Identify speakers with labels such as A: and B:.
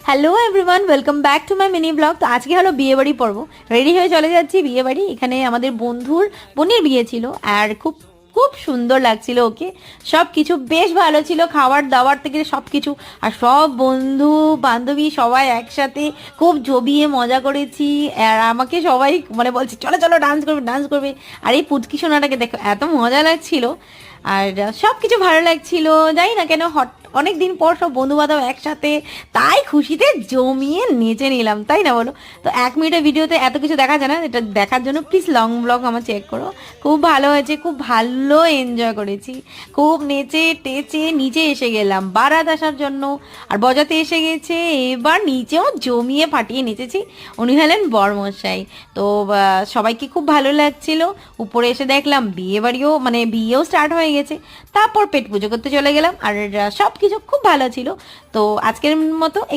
A: Hello everyone, welcome back to my mini blog. তো আজকে হলো বিয়েবাড়ি পর্ব। রেডি হয়ে চলে যাচ্ছি বিয়েবাড়ি। এখানে আমাদের বন্ধুর বোনের বিয়ে ছিল, আর খুব খুব সুন্দর লাগছিল ওকে। সব কিছু বেশ ভালো ছিল, খাবার দাবার থেকে সব কিছু। আর সব বন্ধু বান্ধবী সবাই একসাথে খুব জমিয়ে মজা করেছি। আর আমাকে সবাই মানে বলছে চলো চলো ডান্স করবে ডান্স করবে। আর এই পুচকি সোনাটাকে দেখো, এত মজা লাগছিল। আর সব কিছু ভালো লাগছিল, জানি না কেন অনেক দিন পর সব বন্ধু বান্ধব একসাথে, তাই খুশিতে জমিয়ে নেচে নিলাম, তাই না বলো? তো 1 মিনিটের ভিডিওতে এত কিছু দেখা যায় না, এটা দেখার জন্য প্লিজ লং ব্লগ আমার চেক করো। খুব ভালো হয়েছে, খুব ভালো এনজয় করেছি, খুব নেচে টেচে নিচে এসে গেলাম বারাত আসার জন্য। আর বজাতে এসে গেছে, এবার নিচেও জমিয়ে ফাটিয়ে নেচেছি। উনি হলেন বরমশাই। তো সবাইকে খুব ভালো লাগছিল। উপরে এসে দেখলাম বিয়ে বাড়িও মানে বিয়েও স্টার্ট হয়ে গেছে। তারপর পেট পুজো করতে চলে গেলাম। আর সব কিছু খুব ভালো ছিল। তো আজকের মতো